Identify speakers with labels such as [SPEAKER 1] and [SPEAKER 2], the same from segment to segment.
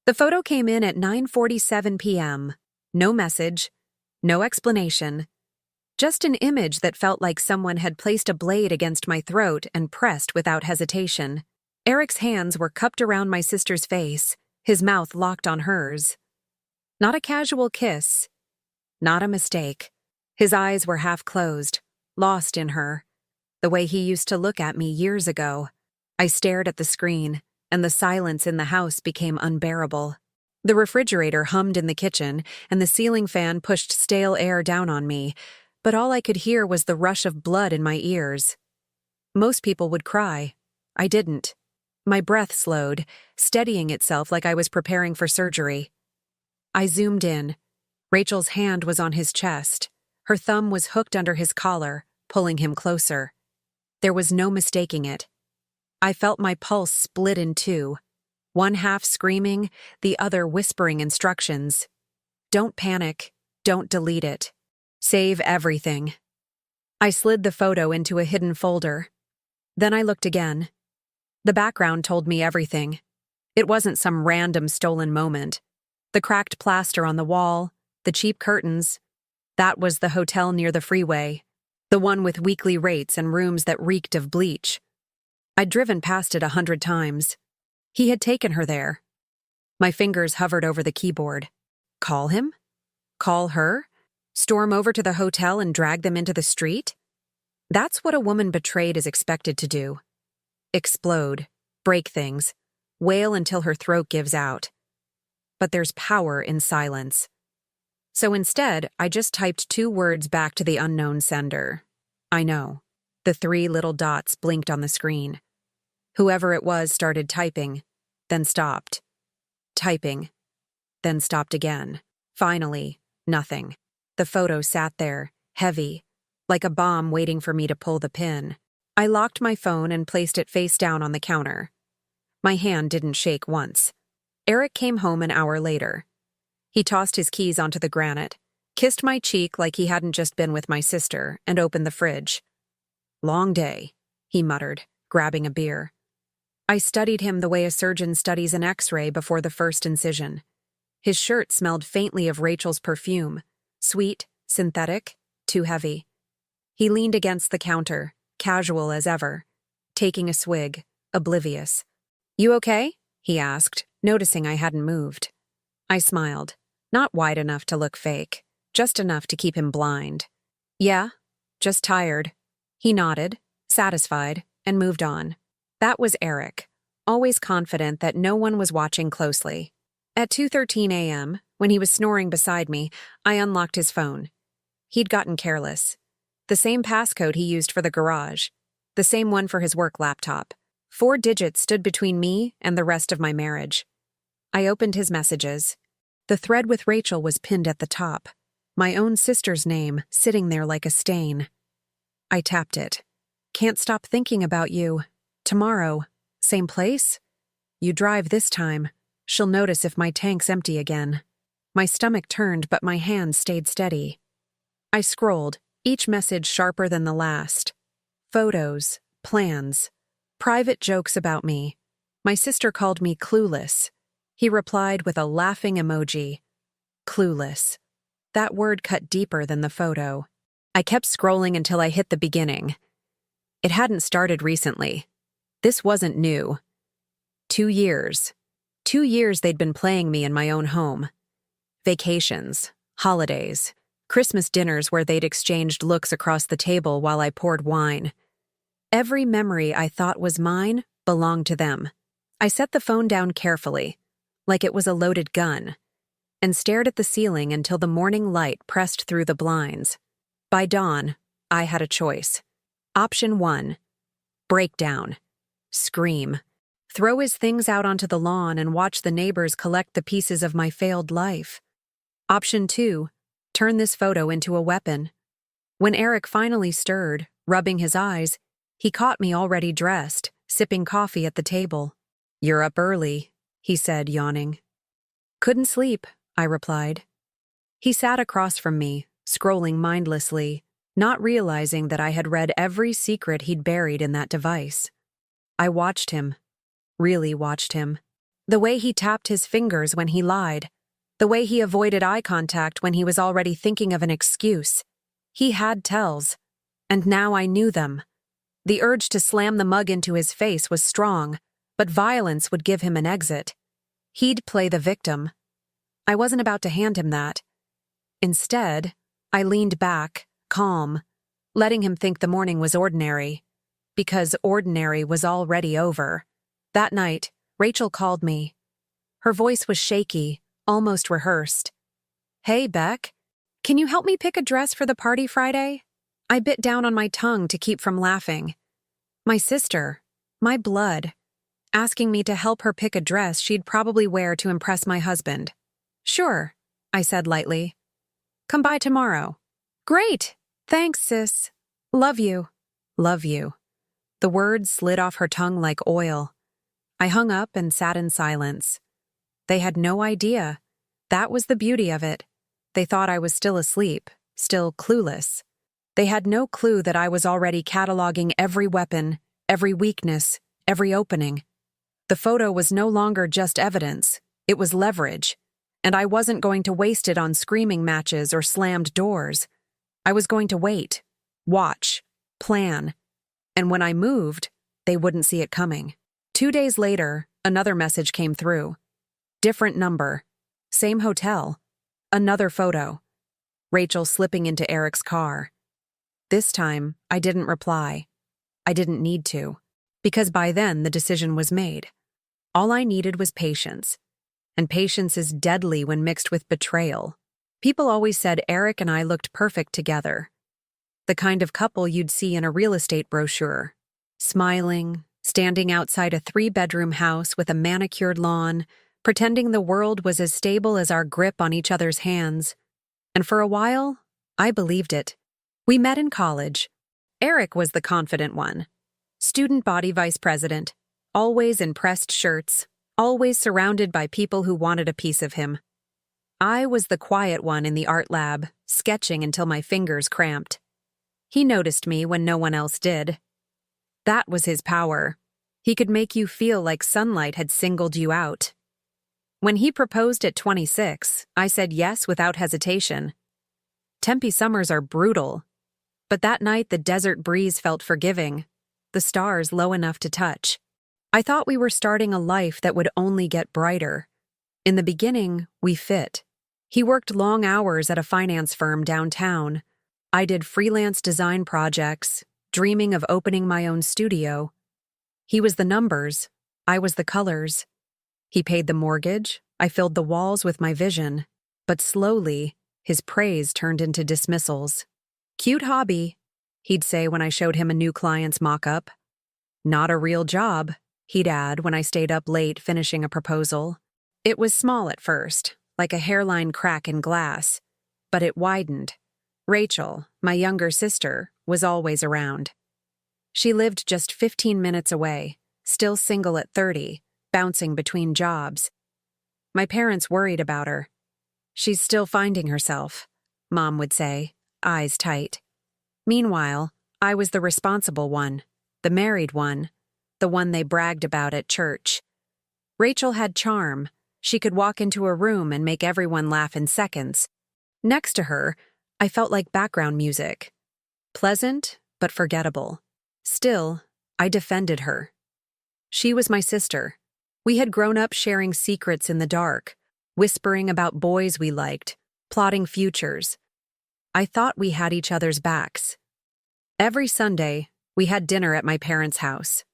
[SPEAKER 1] The photo came in at 9:47 p.m. No message, no explanation. Just an image that felt like someone had placed a blade against my throat and pressed without hesitation. Eric's hands were cupped around my sister's face, his mouth locked on hers. Not a casual kiss. Not a mistake. His eyes were half closed, lost in her, the way he used to look at me years ago. I stared at the screen, and the silence in the house became unbearable. The refrigerator hummed in the kitchen, and the ceiling fan pushed stale air down on me, but all I could hear was the rush of blood in my ears. Most people would cry. I didn't. My breath slowed, steadying itself like I was preparing for surgery. I zoomed in. Rachel's hand was on his chest. Her thumb was hooked under his collar, pulling him closer. There was no mistaking it. I felt my pulse split in two, one half screaming, the other whispering instructions. Don't panic. Don't delete it. Save everything. I slid the photo into a hidden folder. Then I looked again. The background told me everything. It wasn't some random stolen moment. The cracked plaster on the wall, the cheap curtains. That was the hotel near the freeway, the one with weekly rates and rooms that reeked of bleach. I'd driven past it 100 times. He had taken her there. My fingers hovered over the keyboard. Call him? Call her? Storm over to the hotel and drag them into the street? That's what a woman betrayed is expected to do. Explode, break things, wail until her throat gives out. But there's power in silence. So instead, I just typed 2 words back to the unknown sender. I know. The 3 little dots blinked on the screen. Whoever it was started typing, then stopped. Typing, then stopped again. Finally, nothing. The photo sat there, heavy, like a bomb waiting for me to pull the pin. I locked my phone and placed it face down on the counter. My hand didn't shake once. Eric came home an hour later. He tossed his keys onto the granite, kissed my cheek like he hadn't just been with my sister, and opened the fridge. Long day, he muttered, grabbing a beer. I studied him the way a surgeon studies an X-ray before the first incision. His shirt smelled faintly of Rachel's perfume. Sweet, synthetic, too heavy. He leaned against the counter, casual as ever, taking a swig, oblivious. You okay? He asked, noticing I hadn't moved. I smiled, not wide enough to look fake, just enough to keep him blind. Yeah, just tired. He nodded, satisfied, and moved on. That was Eric, always confident that no one was watching closely. At 2:13 a.m., when he was snoring beside me, I unlocked his phone. He'd gotten careless. The same passcode he used for the garage. The same one for his work laptop. 4 digits stood between me and the rest of my marriage. I opened his messages. The thread with Rachel was pinned at the top. My own sister's name sitting there like a stain. I tapped it. Can't stop thinking about you. Tomorrow. Same place? You drive this time. She'll notice if my tank's empty again. My stomach turned, but my hand stayed steady. I scrolled, each message sharper than the last. Photos, plans, private jokes about me. My sister called me clueless. He replied with a laughing emoji. Clueless. That word cut deeper than the photo. I kept scrolling until I hit the beginning. It hadn't started recently. This wasn't new. 2 years. 2 years they'd been playing me in my own home. Vacations, holidays, Christmas dinners where they'd exchanged looks across the table while I poured wine. Every memory I thought was mine belonged to them. I set the phone down carefully, like it was a loaded gun, and stared at the ceiling until the morning light pressed through the blinds. By dawn, I had a choice. Option 1, breakdown, scream, throw his things out onto the lawn and watch the neighbors collect the pieces of my failed life. Option 2, turn this photo into a weapon. When Eric finally stirred, rubbing his eyes, he caught me already dressed, sipping coffee at the table. You're up early, he said, yawning. Couldn't sleep, I replied. He sat across from me, scrolling mindlessly, not realizing that I had read every secret he'd buried in that device. I watched him, really watched him. The way he tapped his fingers when he lied. The way he avoided eye contact when he was already thinking of an excuse. He had tells. And now I knew them. The urge to slam the mug into his face was strong, but violence would give him an exit. He'd play the victim. I wasn't about to hand him that. Instead, I leaned back, calm, letting him think the morning was ordinary. Because ordinary was already over. That night, Rachel called me. Her voice was shaky, almost rehearsed. "Hey, Beck, can you help me pick a dress for the party Friday?" I bit down on my tongue to keep from laughing. My sister, my blood, asking me to help her pick a dress she'd probably wear to impress my husband. "Sure," I said lightly. "Come by tomorrow." "Great! Thanks, sis. Love you." Love you. The words slid off her tongue like oil. I hung up and sat in silence. They had no idea. That was the beauty of it. They thought I was still asleep, still clueless. They had no clue that I was already cataloging every weapon, every weakness, every opening. The photo was no longer just evidence, it was leverage, and I wasn't going to waste it on screaming matches or slammed doors. I was going to wait, watch, plan, and when I moved, they wouldn't see it coming. 2 days later, another message came through. Different number, same hotel, another photo. Rachel slipping into Eric's car. This time, I didn't reply. I didn't need to, because by then the decision was made. All I needed was patience, and patience is deadly when mixed with betrayal. People always said Eric and I looked perfect together. The kind of couple you'd see in a real estate brochure. Smiling, standing outside a 3-bedroom house with a manicured lawn, pretending the world was as stable as our grip on each other's hands. And for a while, I believed it. We met in college. Eric was the confident one. Student body vice president, always in pressed shirts, always surrounded by people who wanted a piece of him. I was the quiet one in the art lab, sketching until my fingers cramped. He noticed me when no one else did. That was his power. He could make you feel like sunlight had singled you out. When he proposed at 26, I said yes without hesitation. Tempe summers are brutal, but that night the desert breeze felt forgiving, the stars low enough to touch. I thought we were starting a life that would only get brighter. In the beginning, we fit. He worked long hours at a finance firm downtown. I did freelance design projects, dreaming of opening my own studio. He was the numbers, I was the colors. He paid the mortgage, I filled the walls with my vision. But slowly, his praise turned into dismissals. "Cute hobby," he'd say when I showed him a new client's mock-up. "Not a real job," he'd add when I stayed up late finishing a proposal. It was small at first, like a hairline crack in glass, but it widened. Rachel, my younger sister, was always around. She lived just 15 minutes away, still single at 30, bouncing between jobs. My parents worried about her. "She's still finding herself," Mom would say, eyes tight. Meanwhile, I was the responsible one, the married one, the one they bragged about at church. Rachel had charm. She could walk into a room and make everyone laugh in seconds. Next to her, I felt like background music. Pleasant, but forgettable. Still, I defended her. She was my sister. We had grown up sharing secrets in the dark, whispering about boys we liked, plotting futures. I thought we had each other's backs. Every Sunday, we had dinner at my parents' house.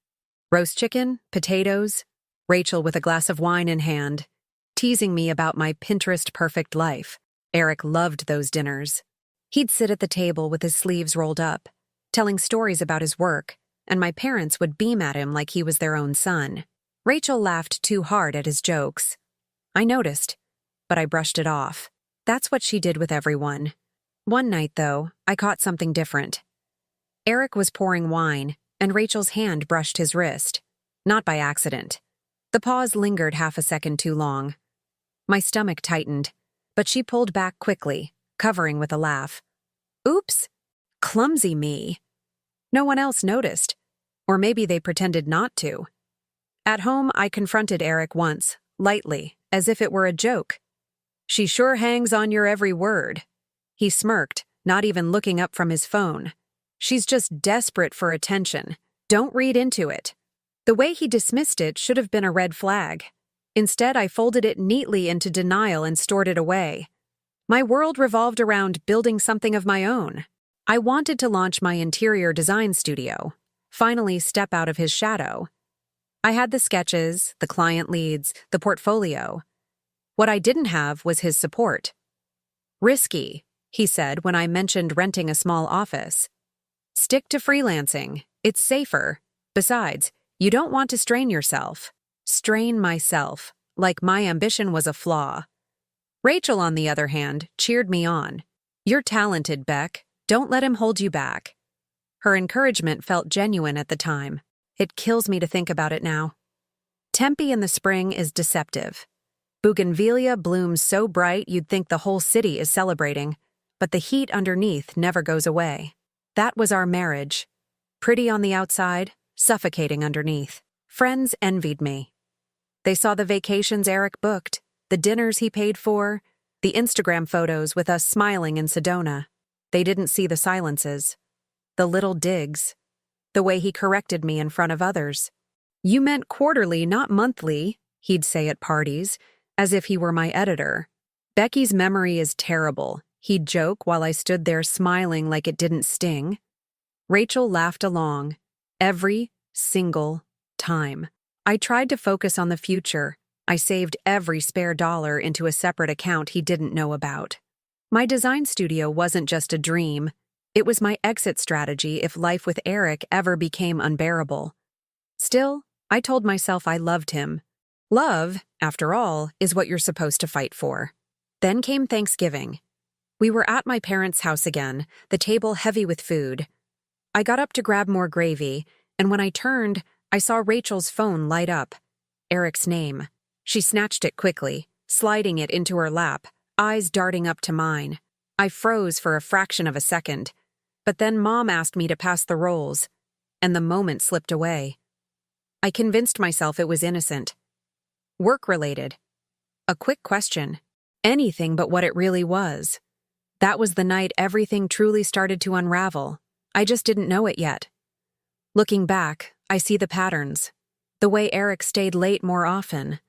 [SPEAKER 1] Roast chicken, potatoes, Rachel with a glass of wine in hand, teasing me about my Pinterest-perfect life. Eric loved those dinners. He'd sit at the table with his sleeves rolled up, telling stories about his work, and my parents would beam at him like he was their own son. Rachel laughed too hard at his jokes. I noticed, but I brushed it off. That's what she did with everyone. One night, though, I caught something different. Eric was pouring wine, and Rachel's hand brushed his wrist. Not by accident. The pause lingered half a second too long. My stomach tightened, but she pulled back quickly, covering with a laugh. "Oops, clumsy me." No one else noticed, or maybe they pretended not to. At home, I confronted Eric once, lightly, as if it were a joke. "She sure hangs on your every word." He smirked, not even looking up from his phone. "She's just desperate for attention. Don't read into it." The way he dismissed it should have been a red flag. Instead, I folded it neatly into denial and stored it away. My world revolved around building something of my own. I wanted to launch my interior design studio, finally step out of his shadow. I had the sketches, the client leads, the portfolio. What I didn't have was his support. "Risky," he said when I mentioned renting a small office. "Stick to freelancing. It's safer. Besides, you don't want to strain yourself." Strain myself, like my ambition was a flaw. Rachel, on the other hand, cheered me on. "You're talented, Beck. Don't let him hold you back." Her encouragement felt genuine at the time. It kills me to think about it now. Tempe in the spring is deceptive. Bougainvillea blooms so bright you'd think the whole city is celebrating, but the heat underneath never goes away. That was our marriage. Pretty on the outside, suffocating underneath. Friends envied me. They saw the vacations Eric booked, the dinners he paid for, the Instagram photos with us smiling in Sedona. They didn't see the silences, the little digs, the way he corrected me in front of others. "You meant quarterly, not monthly," he'd say at parties, as if he were my editor. "Becky's memory is terrible," he'd joke while I stood there smiling like it didn't sting. Rachel laughed along, every single time. I tried to focus on the future. I saved every spare dollar into a separate account he didn't know about. My design studio wasn't just a dream. It was my exit strategy if life with Eric ever became unbearable. Still, I told myself I loved him. Love, after all, is what you're supposed to fight for. Then came Thanksgiving. We were at my parents' house again, the table heavy with food. I got up to grab more gravy, and when I turned, I saw Rachel's phone light up. Eric's name. She snatched it quickly, sliding it into her lap, eyes darting up to mine. I froze for a fraction of a second, but then Mom asked me to pass the rolls, and the moment slipped away. I convinced myself it was innocent. Work-related. A quick question. Anything but what it really was. That was the night everything truly started to unravel. I just didn't know it yet. Looking back, I see the patterns. The way Eric stayed late more often.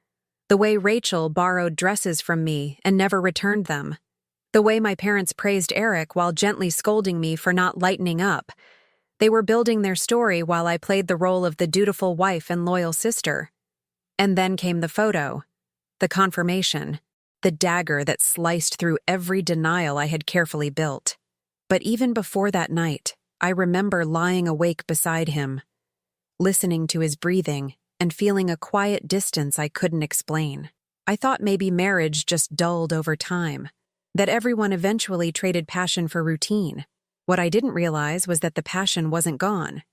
[SPEAKER 1] The way Rachel borrowed dresses from me and never returned them. The way my parents praised Eric while gently scolding me for not lightening up. They were building their story while I played the role of the dutiful wife and loyal sister. And then came the photo, the confirmation, the dagger that sliced through every denial I had carefully built. But even before that night, I remember lying awake beside him, listening to his breathing and feeling a quiet distance I couldn't explain. I thought maybe marriage just dulled over time, that everyone eventually traded passion for routine. What I didn't realize was that the passion wasn't gone.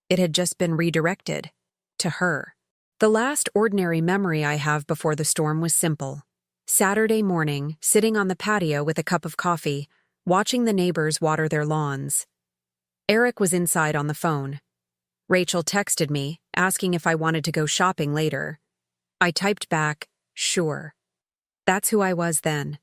[SPEAKER 1] It had just been redirected to her. The last ordinary memory I have before the storm was simple. Saturday morning, sitting on the patio with a cup of coffee, watching the neighbors water their lawns. Eric was inside on the phone. Rachel texted me, asking if I wanted to go shopping later. I typed back, sure. That's who I was then.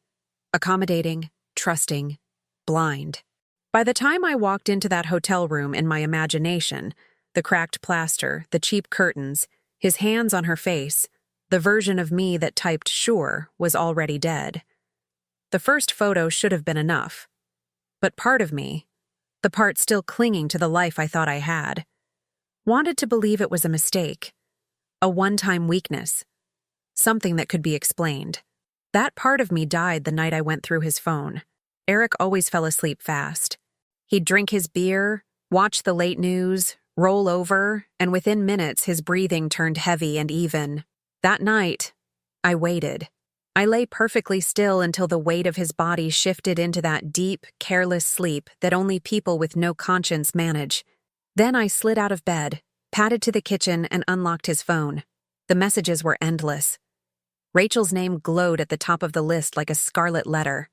[SPEAKER 1] Accommodating, trusting, blind. By the time I walked into that hotel room in my imagination, the cracked plaster, the cheap curtains, his hands on her face, the version of me that typed sure was already dead. The first photo should have been enough. But part of me, the part still clinging to the life I thought I had, wanted to believe it was a mistake, a one-time weakness, something that could be explained. That part of me died the night I went through his phone. Eric always fell asleep fast. He'd drink his beer, watch the late news, roll over, and within minutes his breathing turned heavy and even. That night, I waited. I lay perfectly still until the weight of his body shifted into that deep, careless sleep that only people with no conscience manage. Then I slid out of bed, padded to the kitchen, and unlocked his phone. The messages were endless. Rachel's name glowed at the top of the list like a scarlet letter.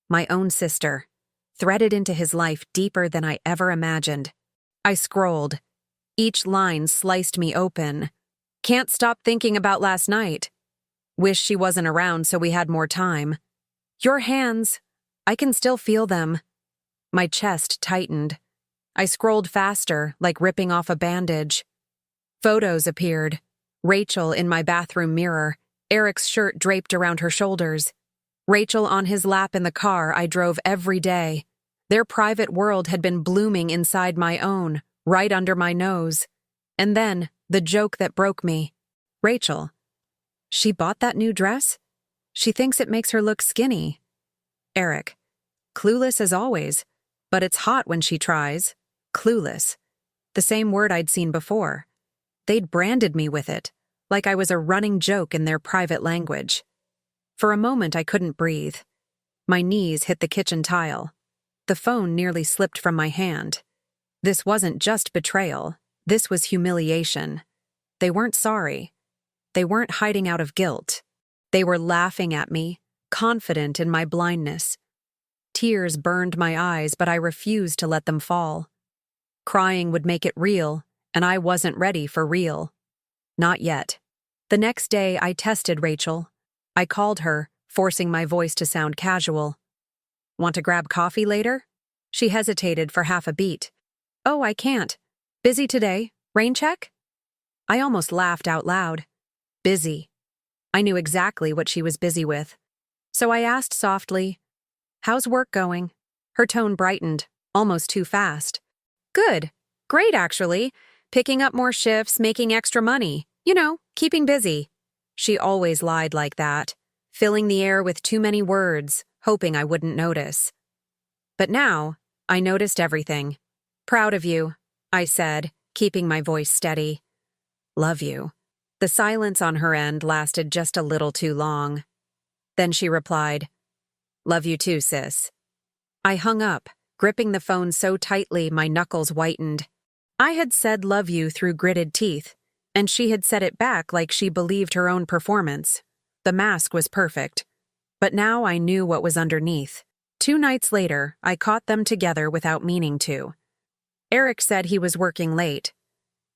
[SPEAKER 1] My own sister, threaded into his life deeper than I ever imagined. I scrolled. Each line sliced me open. Can't stop thinking about last night. Wish she wasn't around so we had more time. Your hands. I can still feel them. My chest tightened. I scrolled faster, like ripping off a bandage. Photos appeared. Rachel in my bathroom mirror, Eric's shirt draped around her shoulders. Rachel on his lap in the car I drove every day. Their private world had been blooming inside my own, right under my nose. And then, the joke that broke me. Rachel. She bought that new dress? She thinks it makes her look skinny. Eric. Clueless as always, but it's hot when she tries. Clueless. The same word I'd seen before. They'd branded me with it, like I was a running joke in their private language. For a moment I couldn't breathe. My knees hit the kitchen tile. The phone nearly slipped from my hand. This wasn't just betrayal. This was humiliation. They weren't sorry. They weren't hiding out of guilt. They were laughing at me, confident in my blindness. Tears burned my eyes, but I refused to let them fall. Crying would make it real, and I wasn't ready for real. Not yet. The next day, I tested Rachel. I called her, forcing my voice to sound casual. Want to grab coffee later? She hesitated for half a beat. Oh, I can't. Busy today. Rain check? I almost laughed out loud. Busy. I knew exactly what she was busy with. So I asked softly, how's work going? Her tone brightened, almost too fast. Good. Great, actually. Picking up more shifts, making extra money. You know, keeping busy. She always lied like that, filling the air with too many words, hoping I wouldn't notice. But now, I noticed everything. Proud of you, I said, keeping my voice steady. Love you. The silence on her end lasted just a little too long. Then she replied, love you too, sis. I hung up, gripping the phone so tightly my knuckles whitened. I had said love you through gritted teeth, and she had said it back like she believed her own performance. The mask was perfect. But now I knew what was underneath. 2 nights later, I caught them together without meaning to. Eric said he was working late.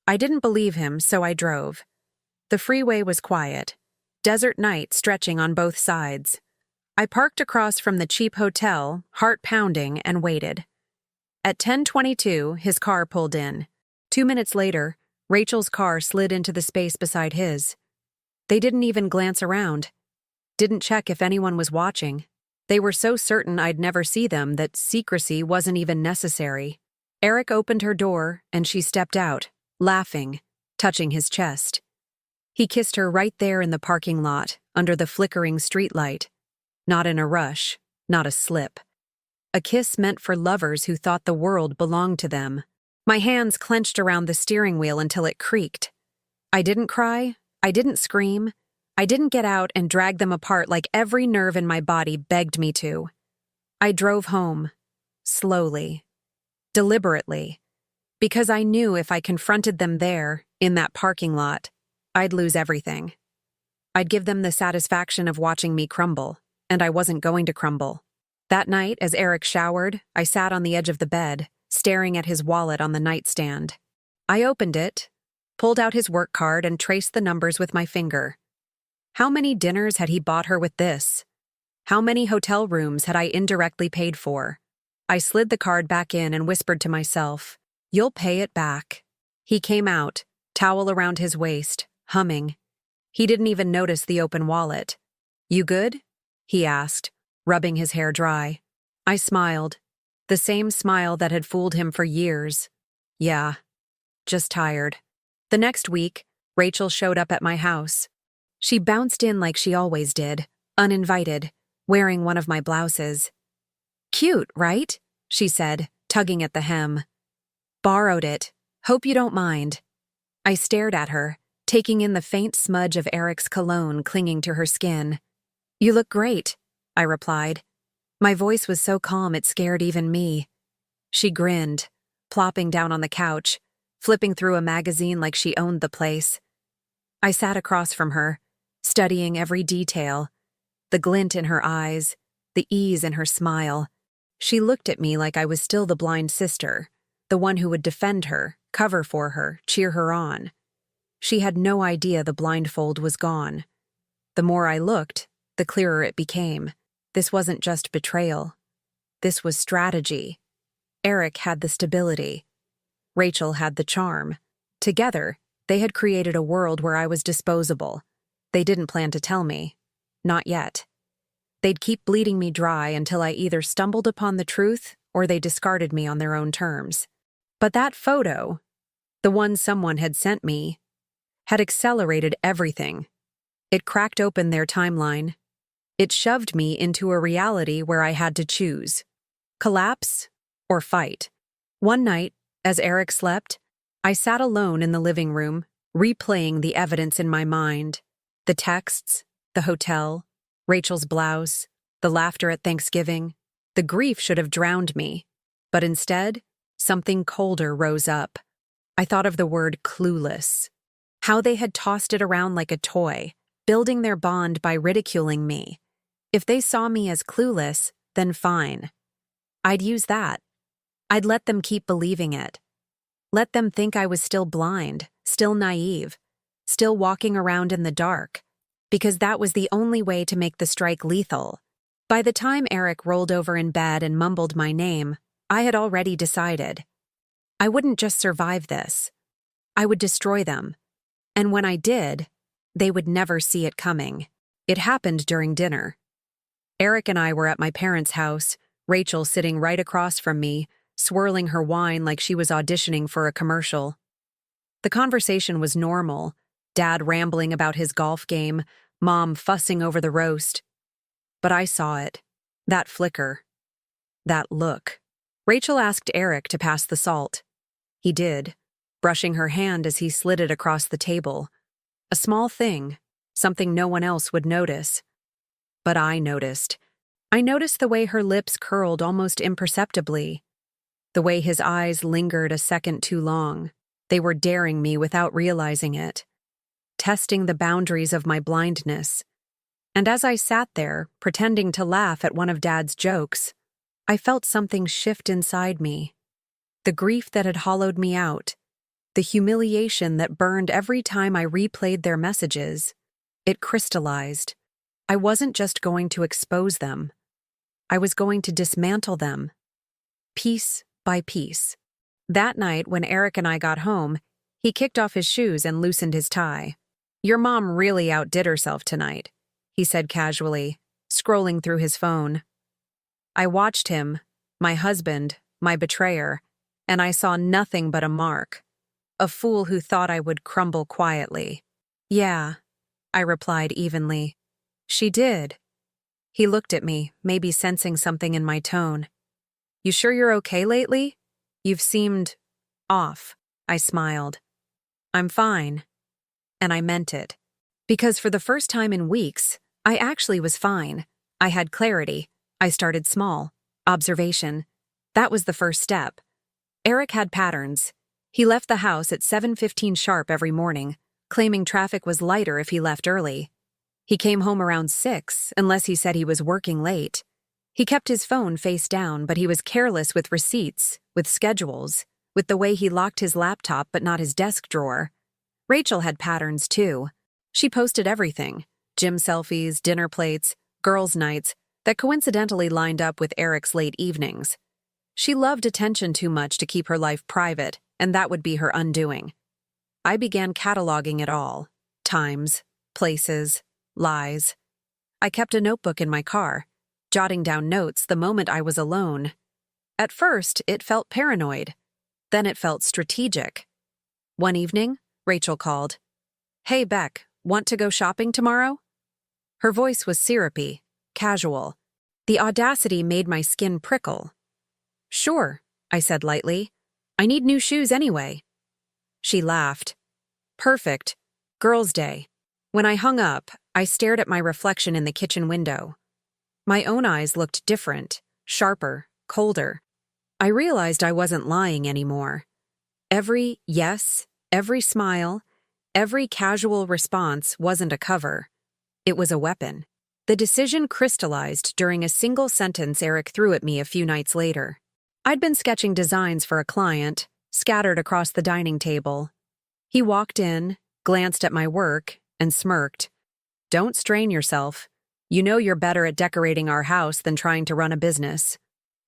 [SPEAKER 1] I didn't believe him, so I drove. The freeway was quiet. Desert night stretching on both sides. I parked across from the cheap hotel, heart pounding, and waited. At 10:22, his car pulled in. 2 minutes later, Rachel's car slid into the space beside his. They didn't even glance around. Didn't check if anyone was watching. They were so certain I'd never see them that secrecy wasn't even necessary. Eric opened her door, and she stepped out, laughing, touching his chest. He kissed her right there in the parking lot, under the flickering streetlight. Not in a rush, not a slip. A kiss meant for lovers who thought the world belonged to them. My hands clenched around the steering wheel until it creaked. I didn't cry. I didn't scream. I didn't get out and drag them apart like every nerve in my body begged me to. I drove home. Slowly. Deliberately. Because I knew if I confronted them there, in that parking lot, I'd lose everything. I'd give them the satisfaction of watching me crumble, and I wasn't going to crumble. That night, as Eric showered, I sat on the edge of the bed, staring at his wallet on the nightstand. I opened it, pulled out his work card, and traced the numbers with my finger. How many dinners had he bought her with this? How many hotel rooms had I indirectly paid for? I slid the card back in and whispered to myself, "You'll pay it back." He came out, towel around his waist, humming. He didn't even notice the open wallet. "You good?" he asked, rubbing his hair dry. I smiled, the same smile that had fooled him for years. Yeah, just tired. The next week, Rachel showed up at my house. She bounced in like she always did, uninvited, wearing one of my blouses. "Cute, right?" she said, tugging at the hem. "Borrowed it. Hope you don't mind." I stared at her, taking in the faint smudge of Eric's cologne clinging to her skin. "You look great," I replied. My voice was so calm it scared even me. She grinned, plopping down on the couch, flipping through a magazine like she owned the place. I sat across from her, studying every detail, the glint in her eyes, the ease in her smile. She looked at me like I was still the blind sister, the one who would defend her, cover for her, cheer her on. She had no idea the blindfold was gone. The more I looked, the clearer it became. This wasn't just betrayal. This was strategy. Eric had the stability. Rachel had the charm. Together, they had created a world where I was disposable. They didn't plan to tell me. Not yet. They'd keep bleeding me dry until I either stumbled upon the truth or they discarded me on their own terms. But that photo, the one someone had sent me, had accelerated everything. It cracked open their timeline. It shoved me into a reality where I had to choose: collapse or fight. One night, as Eric slept, I sat alone in the living room, replaying the evidence in my mind. The texts, the hotel, Rachel's blouse, the laughter at Thanksgiving. The grief should have drowned me. But instead, something colder rose up. I thought of the word clueless. How they had tossed it around like a toy, building their bond by ridiculing me. If they saw me as clueless, then fine. I'd use that. I'd let them keep believing it. Let them think I was still blind, still naive, still walking around in the dark, because that was the only way to make the strike lethal. By the time Eric rolled over in bed and mumbled my name, I had already decided. I wouldn't just survive this. I would destroy them. And when I did, they would never see it coming. It happened during dinner. Eric and I were at my parents' house, Rachel sitting right across from me, swirling her wine like she was auditioning for a commercial. The conversation was normal, Dad rambling about his golf game, Mom fussing over the roast. But I saw it. That flicker. That look. Rachel asked Eric to pass the salt. He did, brushing her hand as he slid it across the table. A small thing, something no one else would notice. But I noticed. I noticed the way her lips curled almost imperceptibly. The way his eyes lingered a second too long. They were daring me without realizing it. Testing the boundaries of my blindness. And as I sat there, pretending to laugh at one of Dad's jokes, I felt something shift inside me. The grief that had hollowed me out, the humiliation that burned every time I replayed their messages, it crystallized. I wasn't just going to expose them. I was going to dismantle them, piece by piece. That night, when Eric and I got home, he kicked off his shoes and loosened his tie. "Your mom really outdid herself tonight," he said casually, scrolling through his phone. I watched him, my husband, my betrayer, and I saw nothing but a mark. A fool who thought I would crumble quietly. "Yeah," I replied evenly. "She did." He looked at me, maybe sensing something in my tone. "You sure you're okay lately? You've seemed off." I smiled. "I'm fine." And I meant it. Because for the first time in weeks, I actually was fine. I had clarity. I started small. Observation. That was the first step. Eric had patterns. He left the house at 7:15 sharp every morning, claiming traffic was lighter if he left early. He came home around 6, unless he said he was working late. He kept his phone face down, but he was careless with receipts, with schedules, with the way he locked his laptop but not his desk drawer. Rachel had patterns too. She posted everything: gym selfies, dinner plates, girls' nights, that coincidentally lined up with Eric's late evenings. She loved attention too much to keep her life private, and that would be her undoing. I began cataloging it all: times, places, lies. I kept a notebook in my car, jotting down notes the moment I was alone. At first, it felt paranoid. Then it felt strategic. One evening, Rachel called. "Hey, Beck, want to go shopping tomorrow?" Her voice was syrupy, casual. The audacity made my skin prickle. "Sure," I said lightly. "I need new shoes anyway." She laughed. "Perfect. Girls' Day." When I hung up, I stared at my reflection in the kitchen window. My own eyes looked different, sharper, colder. I realized I wasn't lying anymore. Every yes, every smile, every casual response wasn't a cover. It was a weapon. The decision crystallized during a single sentence Eric threw at me a few nights later. I'd been sketching designs for a client, scattered across the dining table. He walked in, glanced at my work, and smirked. "Don't strain yourself. You know you're better at decorating our house than trying to run a business."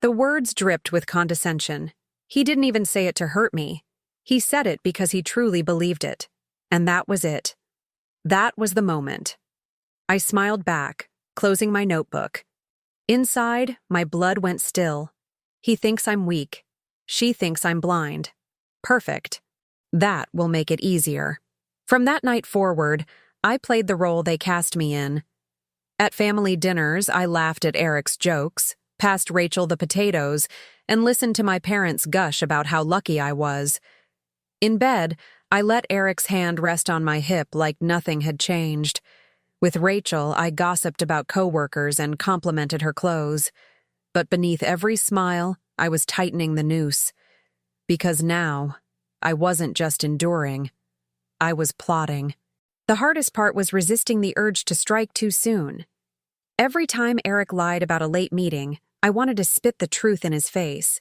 [SPEAKER 1] The words dripped with condescension. He didn't even say it to hurt me. He said it because he truly believed it. And that was it. That was the moment. I smiled back, closing my notebook. Inside, my blood went still. He thinks I'm weak. She thinks I'm blind. Perfect. That will make it easier. From that night forward, I played the role they cast me in. At family dinners, I laughed at Eric's jokes, passed Rachel the potatoes, and listened to my parents gush about how lucky I was. In bed, I let Eric's hand rest on my hip like nothing had changed. With Rachel, I gossiped about coworkers and complimented her clothes. But beneath every smile, I was tightening the noose. Because now, I wasn't just enduring. I was plotting. The hardest part was resisting the urge to strike too soon. Every time Eric lied about a late meeting, I wanted to spit the truth in his face.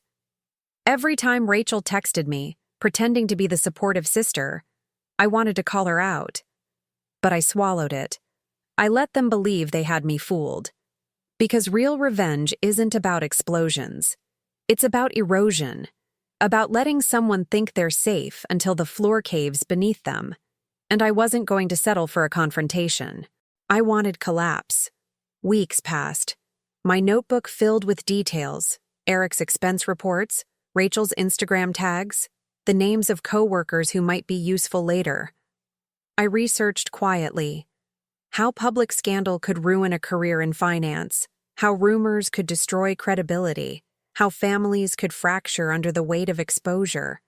[SPEAKER 1] Every time Rachel texted me, pretending to be the supportive sister, I wanted to call her out. But I swallowed it. I let them believe they had me fooled. Because real revenge isn't about explosions. It's about erosion. About letting someone think they're safe until the floor caves beneath them. And I wasn't going to settle for a confrontation. I wanted collapse. Weeks passed. My notebook filled with details, Eric's expense reports, Rachel's Instagram tags, the names of coworkers who might be useful later. I researched quietly. How public scandal could ruin a career in finance, how rumors could destroy credibility, how families could fracture under the weight of exposure.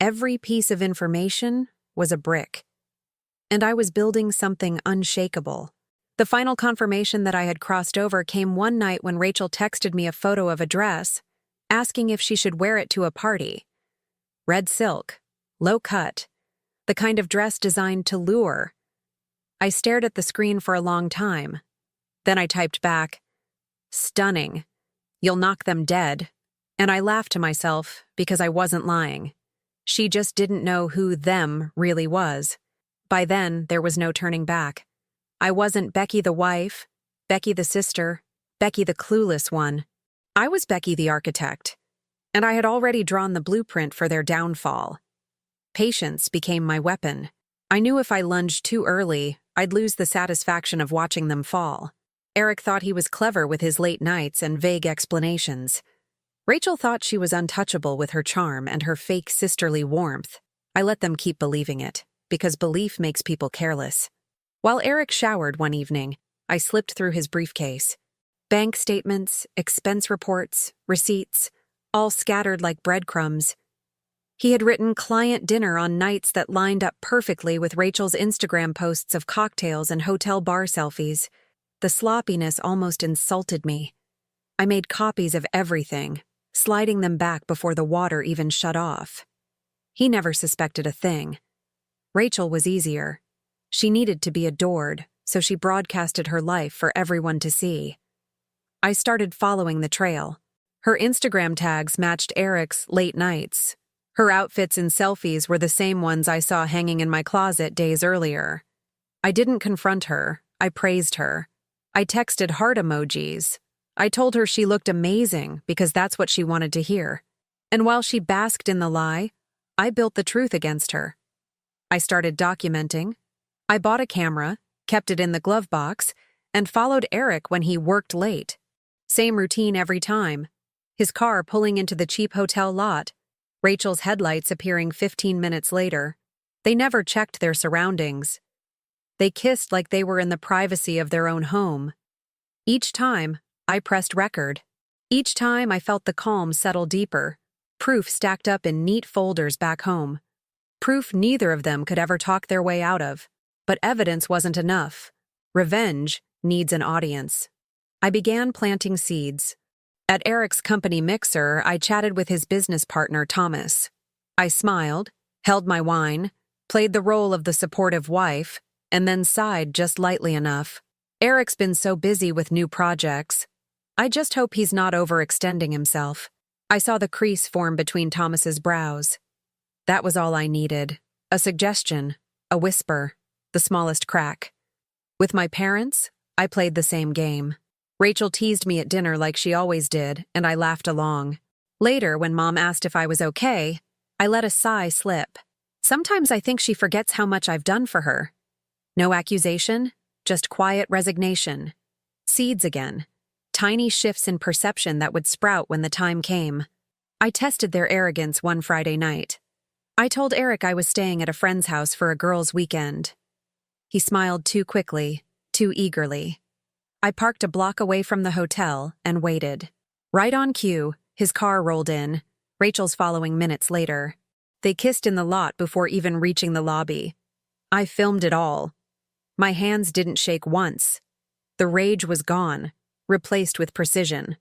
[SPEAKER 1] Every piece of information was a brick. And I was building something unshakable. The final confirmation that I had crossed over came one night when Rachel texted me a photo of a dress, asking if she should wear it to a party. Red silk, low cut, the kind of dress designed to lure. I stared at the screen for a long time. Then I typed back, "Stunning. You'll knock them dead." And I laughed to myself because I wasn't lying. She just didn't know who them really was. By then, there was no turning back. I wasn't Becky the wife, Becky the sister, Becky the clueless one. I was Becky the architect, and I had already drawn the blueprint for their downfall. Patience became my weapon. I knew if I lunged too early, I'd lose the satisfaction of watching them fall. Eric thought he was clever with his late nights and vague explanations. Rachel thought she was untouchable with her charm and her fake sisterly warmth. I let them keep believing it, because belief makes people careless. While Eric showered one evening, I slipped through his briefcase. Bank statements, expense reports, receipts, all scattered like breadcrumbs. He had written client dinner on nights that lined up perfectly with Rachel's Instagram posts of cocktails and hotel bar selfies. The sloppiness almost insulted me. I made copies of everything, sliding them back before the water even shut off. He never suspected a thing. Rachel was easier. She needed to be adored, so she broadcasted her life for everyone to see. I started following the trail. Her Instagram tags matched Eric's late nights. Her outfits and selfies were the same ones I saw hanging in my closet days earlier. I didn't confront her. I praised her. I texted heart emojis. I told her she looked amazing because that's what she wanted to hear. And while she basked in the lie, I built the truth against her. I started documenting. I bought a camera, kept it in the glove box, and followed Eric when he worked late. Same routine every time. His car pulling into the cheap hotel lot. Rachel's headlights appearing 15 minutes later. They never checked their surroundings. They kissed like they were in the privacy of their own home. Each time, I pressed record. Each time I felt the calm settle deeper. Proof stacked up in neat folders back home. Proof neither of them could ever talk their way out of. But evidence wasn't enough. Revenge needs an audience. I began planting seeds. At Eric's company mixer, I chatted with his business partner, Thomas. I smiled, held my wine, played the role of the supportive wife, and then sighed just lightly enough. Eric's been so busy with new projects. I just hope he's not overextending himself. I saw the crease form between Thomas's brows. That was all I needed. A suggestion. A whisper, the smallest crack. With my parents, I played the same game. Rachel teased me at dinner like she always did, and I laughed along. Later, when Mom asked if I was okay, I let a sigh slip. Sometimes I think she forgets how much I've done for her. No accusation, just quiet resignation. Seeds again. Tiny shifts in perception that would sprout when the time came. I tested their arrogance one Friday night. I told Eric I was staying at a friend's house for a girls' weekend. He smiled too quickly, too eagerly. I parked a block away from the hotel and waited. Right on cue, his car rolled in, Rachel's following minutes later. They kissed in the lot before even reaching the lobby. I filmed it all. My hands didn't shake once. The rage was gone, replaced with precision.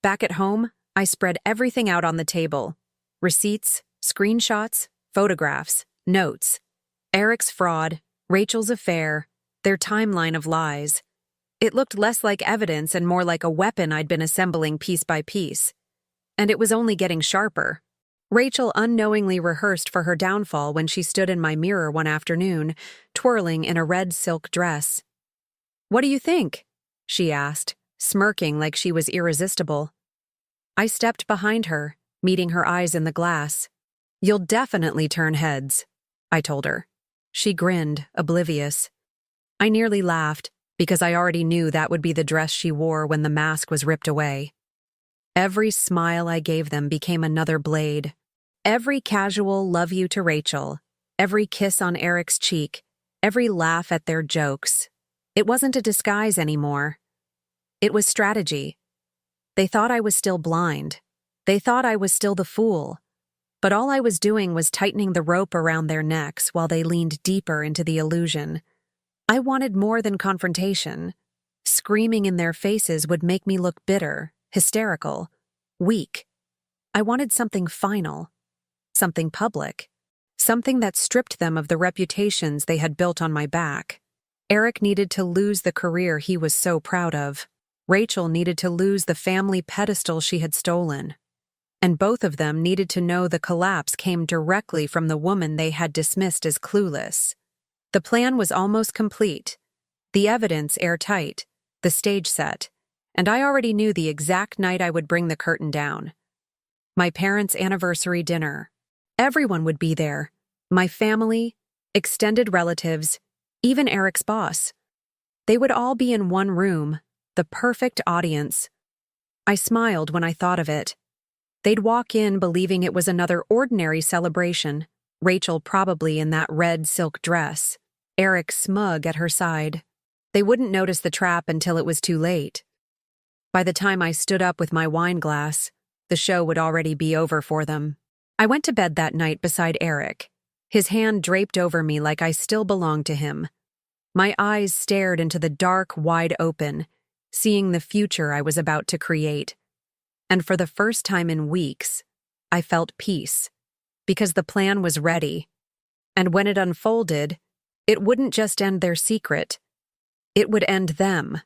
[SPEAKER 1] Back at home, I spread everything out on the table. Receipts, screenshots, photographs, notes. Eric's fraud, Rachel's affair, their timeline of lies. It looked less like evidence and more like a weapon I'd been assembling piece by piece. And it was only getting sharper. Rachel unknowingly rehearsed for her downfall when she stood in my mirror one afternoon, twirling in a red silk dress. "What do you think?" she asked, smirking like she was irresistible. I stepped behind her, meeting her eyes in the glass. "You'll definitely turn heads," I told her. She grinned, oblivious. I nearly laughed, because I already knew that would be the dress she wore when the mask was ripped away. Every smile I gave them became another blade. Every casual love you to Rachel, every kiss on Eric's cheek, every laugh at their jokes. It wasn't a disguise anymore. It was strategy. They thought I was still blind. They thought I was still the fool. But all I was doing was tightening the rope around their necks while they leaned deeper into the illusion. I wanted more than confrontation. Screaming in their faces would make me look bitter, hysterical, weak. I wanted something final, something public, something that stripped them of the reputations they had built on my back. Eric needed to lose the career he was so proud of. Rachel needed to lose the family pedestal she had stolen. And both of them needed to know the collapse came directly from the woman they had dismissed as clueless. The plan was almost complete, the evidence airtight, the stage set, and I already knew the exact night I would bring the curtain down. My parents' anniversary dinner. Everyone would be there. My family, extended relatives, even Eric's boss. They would all be in one room, the perfect audience. I smiled when I thought of it. They'd walk in believing it was another ordinary celebration, Rachel probably in that red silk dress, Eric smug at her side. They wouldn't notice the trap until it was too late. By the time I stood up with my wine glass, the show would already be over for them. I went to bed that night beside Eric, his hand draped over me like I still belonged to him. My eyes stared into the dark, wide open, seeing the future I was about to create. And for the first time in weeks, I felt peace, because the plan was ready. And when it unfolded, it wouldn't just end their secret. It would end them.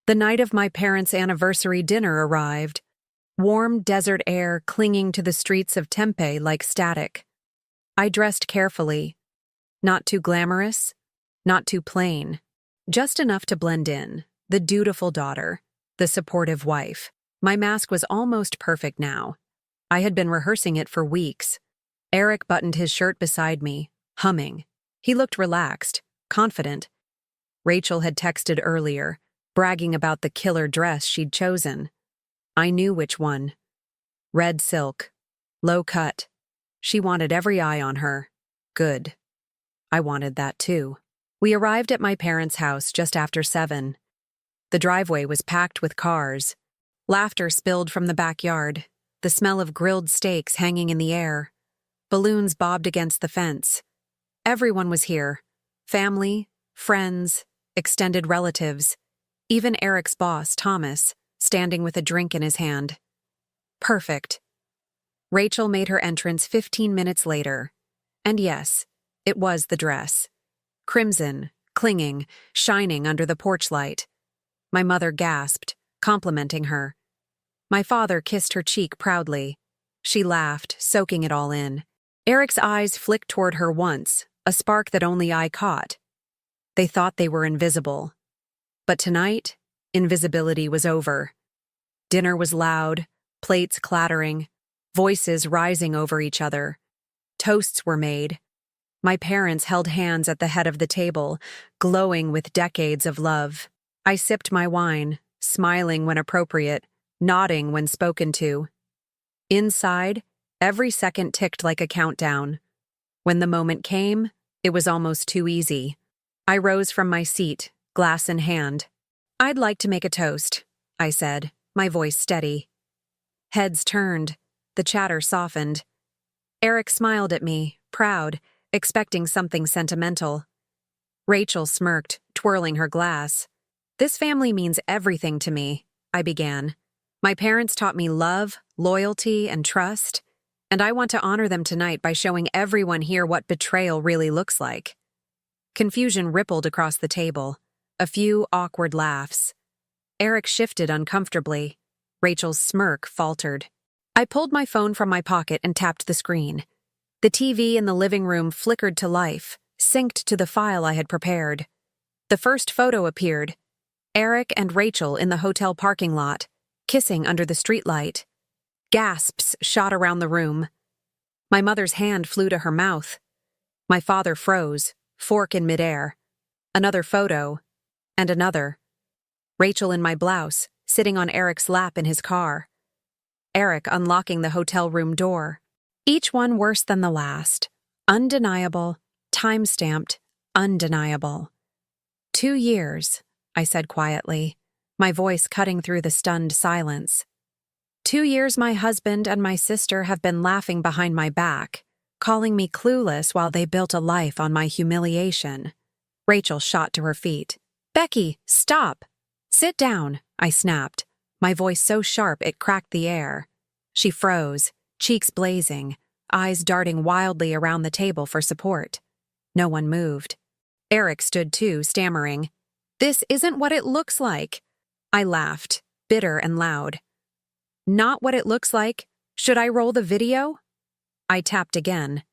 [SPEAKER 1] The night of my parents' anniversary dinner arrived, warm desert air clinging to the streets of Tempe like static. I dressed carefully, not too glamorous, not too plain, just enough to blend in, the dutiful daughter, the supportive wife. My mask was almost perfect now. I had been rehearsing it for weeks. Eric buttoned his shirt beside me, humming. He looked relaxed, confident. Rachel had texted earlier, bragging about the killer dress she'd chosen. I knew which one. Red silk, low cut. She wanted every eye on her. Good. I wanted that too. We arrived at my parents' house just after 7. The driveway was packed with cars. Laughter spilled from the backyard, the smell of grilled steaks hanging in the air. Balloons bobbed against the fence. Everyone was here. Family, friends, extended relatives. Even Eric's boss, Thomas, standing with a drink in his hand. Perfect. Rachel made her entrance 15 minutes later. And yes, it was the dress. Crimson, clinging, shining under the porch light. My mother gasped, complimenting her. My father kissed her cheek proudly. She laughed, soaking it all in. Eric's eyes flicked toward her once, a spark that only I caught. They thought they were invisible. But tonight, invisibility was over. Dinner was loud, plates clattering, voices rising over each other. Toasts were made. My parents held hands at the head of the table, glowing with decades of love. I sipped my wine, smiling when appropriate, nodding when spoken to. Inside, every second ticked like a countdown. When the moment came, it was almost too easy. I rose from my seat, glass in hand. "I'd like to make a toast," I said, my voice steady. Heads turned. The chatter softened. Eric smiled at me, proud, expecting something sentimental. Rachel smirked, twirling her glass. "This family means everything to me," I began. "My parents taught me love, loyalty, and trust, and I want to honor them tonight by showing everyone here what betrayal really looks like." Confusion rippled across the table. A few awkward laughs. Eric shifted uncomfortably. Rachel's smirk faltered. I pulled my phone from my pocket and tapped the screen. The TV in the living room flickered to life, synced to the file I had prepared. The first photo appeared. Eric and Rachel in the hotel parking lot, kissing under the streetlight. Gasps shot around the room. My mother's hand flew to her mouth. My father froze, fork in midair. Another photo, and another. Rachel in my blouse, sitting on Eric's lap in his car. Eric unlocking the hotel room door. Each one worse than the last. Undeniable, time-stamped, undeniable. 2 years, I said quietly, my voice cutting through the stunned silence. 2 years my husband and my sister have been laughing behind my back, calling me clueless while they built a life on my humiliation. Rachel shot to her feet. "Becky, stop!" "Sit down," I snapped, my voice so sharp it cracked the air. She froze, cheeks blazing, eyes darting wildly around the table for support. No one moved. Eric stood too, stammering. "This isn't what it looks like." I laughed, bitter and loud. "Not what it looks like? Should I roll the video?" I tapped again.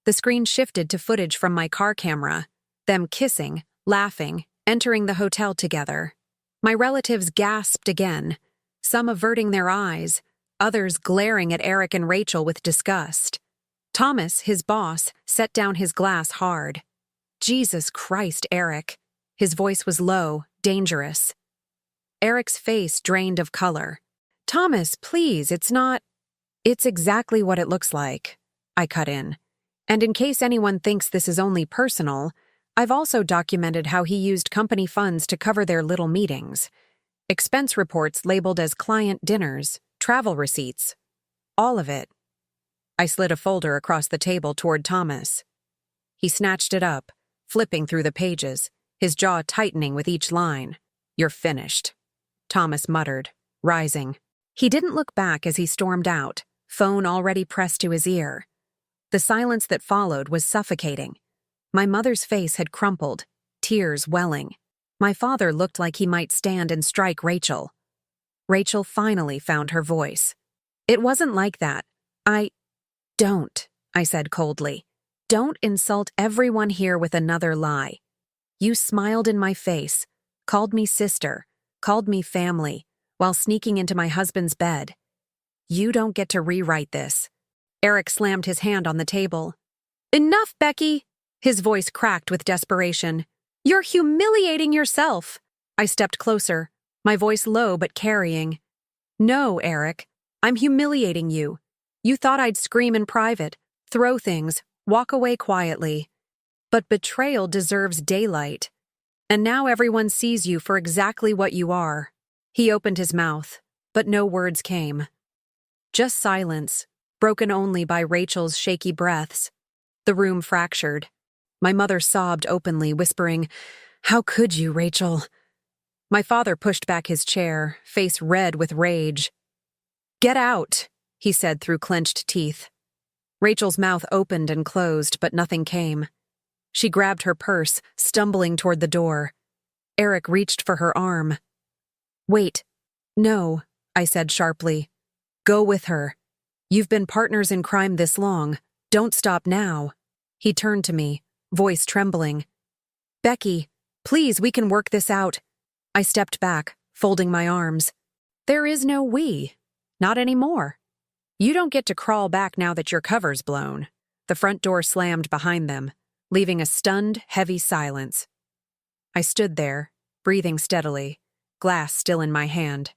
[SPEAKER 1] The screen shifted to footage from my car camera, them kissing, laughing, entering the hotel together. My relatives gasped again, some averting their eyes, others glaring at Eric and Rachel with disgust. Thomas, his boss, set down his glass hard. "Jesus Christ, Eric." His voice was low, dangerous. Eric's face drained of color. "Thomas, please, it's not—" "It's exactly what it looks like," I cut in. "And in case anyone thinks this is only personal, I've also documented how he used company funds to cover their little meetings. Expense reports labeled as client dinners, travel receipts. All of it." I slid a folder across the table toward Thomas. He snatched it up, flipping through the pages, his jaw tightening with each line. "You're finished," Thomas muttered, rising. He didn't look back as he stormed out, phone already pressed to his ear. The silence that followed was suffocating. My mother's face had crumpled, tears welling. My father looked like he might stand and strike Rachel. Rachel finally found her voice. "It wasn't like that. Don't," I said coldly. "Don't insult everyone here with another lie. You smiled in my face, called me sister, called me family, while sneaking into my husband's bed. You don't get to rewrite this." Eric slammed his hand on the table. "Enough, Becky!" His voice cracked with desperation. "You're humiliating yourself." I stepped closer, my voice low but carrying. "No, Eric, I'm humiliating you. You thought I'd scream in private, throw things, walk away quietly. But betrayal deserves daylight. And now everyone sees you for exactly what you are." He opened his mouth, but no words came. Just silence, broken only by Rachel's shaky breaths. The room fractured. My mother sobbed openly, whispering, "How could you, Rachel?" My father pushed back his chair, face red with rage. "Get out," he said through clenched teeth. Rachel's mouth opened and closed, but nothing came. She grabbed her purse, stumbling toward the door. Eric reached for her arm. "Wait. No," I said sharply. "Go with her. You've been partners in crime this long. Don't stop now." He turned to me, voice trembling. "Becky, please, we can work this out." I stepped back, folding my arms. "There is no we. Not anymore. You don't get to crawl back now that your cover's blown." The front door slammed behind them, leaving a stunned, heavy silence. I stood there, breathing steadily, glass still in my hand.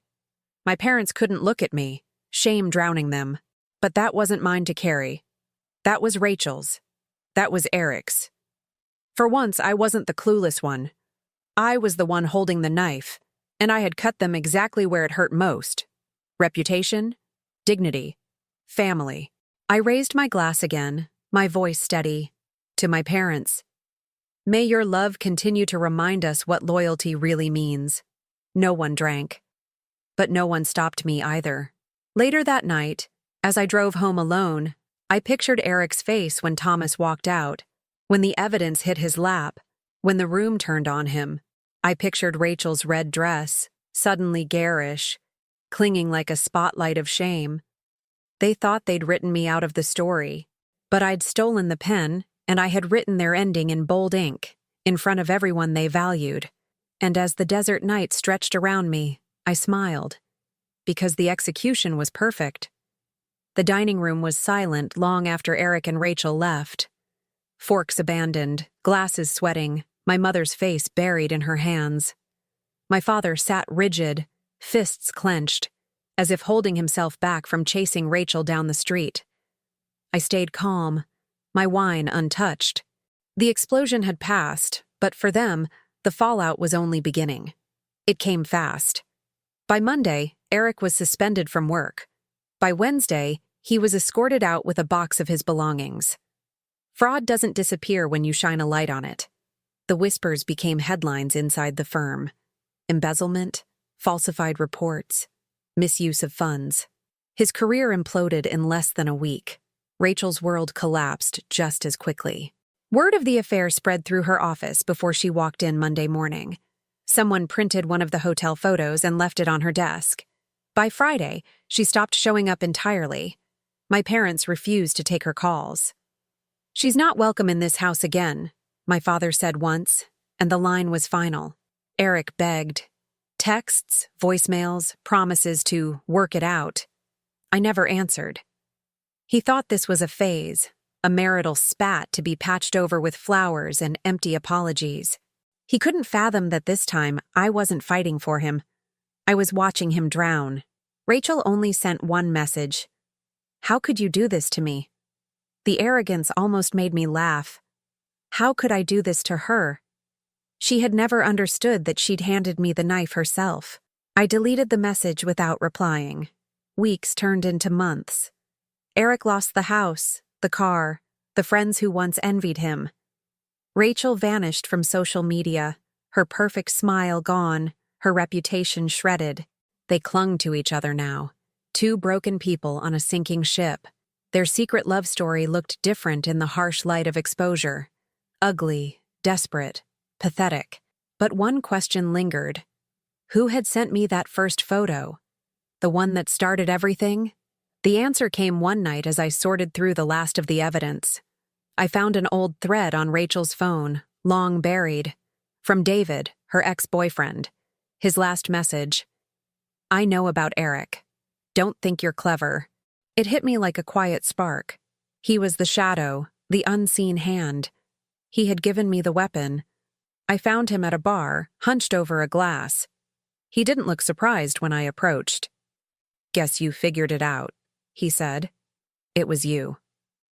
[SPEAKER 1] My parents couldn't look at me, shame drowning them. But that wasn't mine to carry. That was Rachel's. That was Eric's. For once, I wasn't the clueless one. I was the one holding the knife, and I had cut them exactly where it hurt most. Reputation, dignity, family. I raised my glass again, my voice steady. To my parents. "May your love continue to remind us what loyalty really means." No one drank. But no one stopped me either. Later that night, as I drove home alone, I pictured Eric's face when Thomas walked out, when the evidence hit his lap, when the room turned on him. I pictured Rachel's red dress, suddenly garish, clinging like a spotlight of shame. They thought they'd written me out of the story, but I'd stolen the pen, and I had written their ending in bold ink, in front of everyone they valued. And as the desert night stretched around me, I smiled, because the execution was perfect. The dining room was silent long after Eric and Rachel left. Forks abandoned, glasses sweating, my mother's face buried in her hands. My father sat rigid, fists clenched, as if holding himself back from chasing Rachel down the street. I stayed calm, my wine untouched. The explosion had passed, but for them, the fallout was only beginning. It came fast. By Monday, Eric was suspended from work. By Wednesday, he was escorted out with a box of his belongings. Fraud doesn't disappear when you shine a light on it. The whispers became headlines inside the firm. Embezzlement, falsified reports, misuse of funds. His career imploded in less than a week. Rachel's world collapsed just as quickly. Word of the affair spread through her office before she walked in Monday morning. Someone printed one of the hotel photos and left it on her desk. By Friday, she stopped showing up entirely. My parents refused to take her calls. "She's not welcome in this house again," my father said once, and the line was final. Eric begged. Texts, voicemails, promises to work it out. I never answered. He thought this was a phase, a marital spat to be patched over with flowers and empty apologies. He couldn't fathom that this time I wasn't fighting for him. I was watching him drown. Rachel only sent one message. "How could you do this to me?" The arrogance almost made me laugh. How could I do this to her? She had never understood that she'd handed me the knife herself. I deleted the message without replying. Weeks turned into months. Eric lost the house, the car, the friends who once envied him. Rachel vanished from social media, her perfect smile gone, her reputation shredded. They clung to each other now, two broken people on a sinking ship. Their secret love story looked different in the harsh light of exposure. Ugly, desperate, pathetic. But one question lingered. Who had sent me that first photo? The one that started everything? The answer came one night as I sorted through the last of the evidence. I found an old thread on Rachel's phone, long buried. From David, her ex-boyfriend. His last message. "I know about Eric. Don't think you're clever." It hit me like a quiet spark. He was the shadow, the unseen hand. He had given me the weapon. I found him at a bar, hunched over a glass. He didn't look surprised when I approached. "Guess you figured it out," he said. "It was you."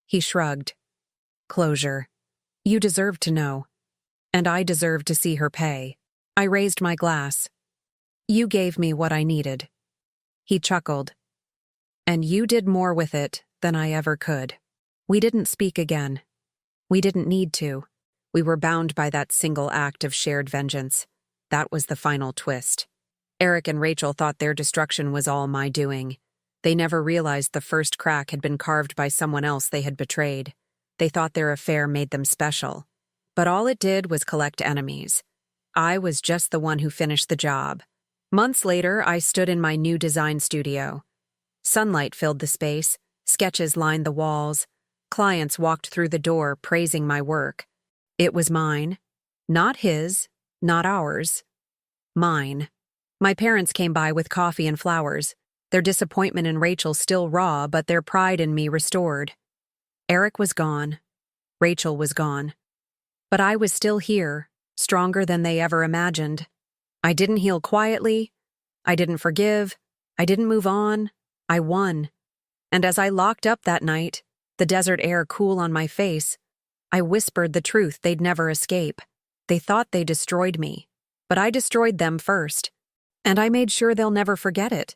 [SPEAKER 1] He shrugged. "Closure. You deserved to know. And I deserved to see her pay." I raised my glass. "You gave me what I needed." He chuckled. "And you did more with it than I ever could." We didn't speak again. We didn't need to. We were bound by that single act of shared vengeance. That was the final twist. Eric and Rachel thought their destruction was all my doing. They never realized the first crack had been carved by someone else they had betrayed. They thought their affair made them special. But all it did was collect enemies. I was just the one who finished the job. Months later, I stood in my new design studio. Sunlight filled the space, sketches lined the walls. Clients walked through the door praising my work. It was mine. Not his, not ours. Mine. My parents came by with coffee and flowers, their disappointment in Rachel still raw, but their pride in me restored. Eric was gone. Rachel was gone. But I was still here, stronger than they ever imagined. I didn't heal quietly. I didn't forgive. I didn't move on. I won. And as I locked up that night, the desert air cool on my face, I whispered the truth they'd never escape. They thought they destroyed me, but I destroyed them first. And I made sure they'll never forget it.